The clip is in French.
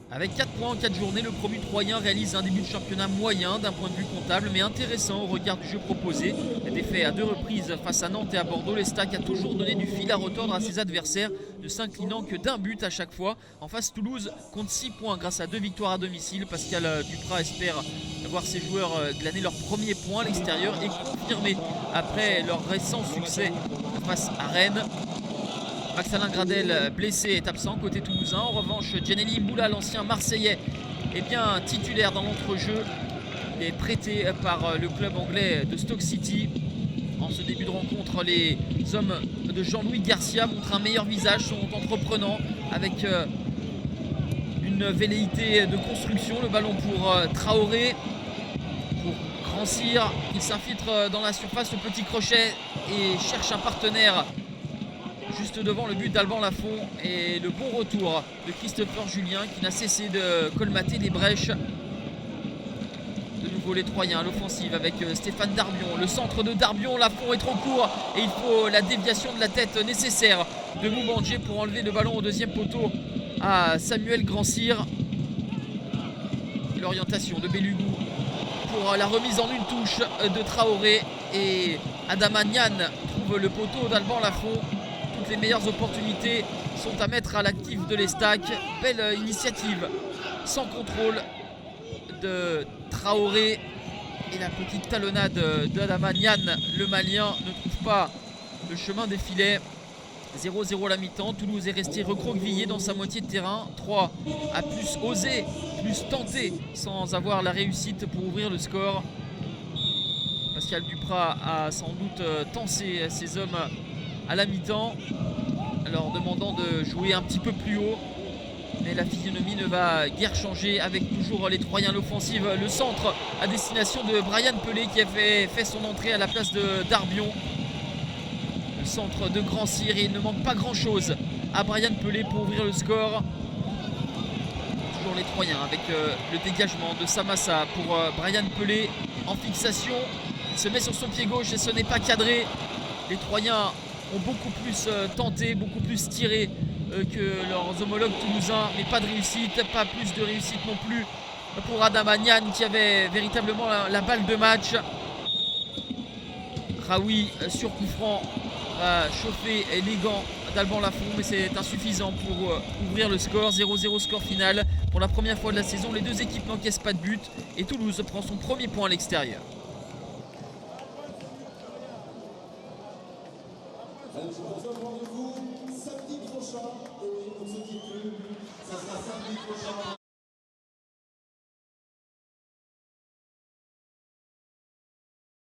Avec 4 points en 4 journées, le promu troyen réalise un début de championnat moyen d'un point de vue comptable, mais intéressant au regard du jeu proposé. Défait à 2 reprises face à Nantes et à Bordeaux, l'Estac a toujours donné du fil à retordre à ses adversaires, ne s'inclinant que d'un but à chaque fois. En face, Toulouse compte 6 points grâce à 2 victoires à domicile. Pascal Duprat espère voir ses joueurs glaner leur premier point à l'extérieur et confirmer après leur récent succès face à Rennes. Max-Alain Gradel, blessé, est absent côté toulousain. En revanche, Djenelly Mboula, l'ancien Marseillais, est bien titulaire dans l'entrejeu. Il est prêté par le club anglais de Stoke City. En ce début de rencontre, les hommes de Jean-Louis Garcia montrent un meilleur visage, sont entreprenants avec une velléité de construction. Le ballon pour Traoré, pour Grand Cyr. Il s'infiltre dans la surface au petit crochet et cherche un partenaire juste devant le but d'Alban Lafont, et le bon retour de Christopher Julien qui n'a cessé de colmater les brèches. De nouveau les Troyens à l'offensive avec Stéphane Darbion. Le centre de Darbion, Lafont est trop court et il faut la déviation de la tête nécessaire de Moubandje pour enlever le ballon au deuxième poteau à Samuel Grand-Cyr. L'orientation de Belugou pour la remise en une touche de Traoré, et Adama Niane trouve le poteau d'Alban Lafont. Toutes les meilleures opportunités sont à mettre à l'actif de l'Estac. Belle initiative sans contrôle de Traoré, et la petite talonnade d'Adama Niane, le Malien, ne trouve pas le chemin des filets. 0-0 à la mi-temps. Toulouse est resté recroquevillé dans sa moitié de terrain. 3 a plus osé, plus tenté, sans avoir la réussite pour ouvrir le score. Pascal Duprat a sans doute tensé ses hommes à la mi-temps, leur demandant de jouer un petit peu plus haut, mais la physionomie ne va guère changer avec toujours les Troyens à l'offensive. Le centre à destination de Brian Pelé qui a fait son entrée à la place de Darbion. Le centre de Grand Cyr, et il ne manque pas grand chose à Brian Pelé pour ouvrir le score. Toujours les Troyens avec le dégagement de Samassa pour Brian Pelé en fixation. Il se met sur son pied gauche et ce n'est pas cadré. Les Troyens ont beaucoup plus tenté, beaucoup plus tiré que leurs homologues toulousains, mais pas de réussite, pas plus de réussite non plus pour Adama Niane qui avait véritablement la balle de match. Raoui sur coup franc va chauffer les gants d'Alban Lafont, mais c'est insuffisant pour ouvrir le score. 0-0 score final. Pour la première fois de la saison, les deux équipes n'encaissent pas de but et Toulouse prend son premier point à l'extérieur. Allez, je vous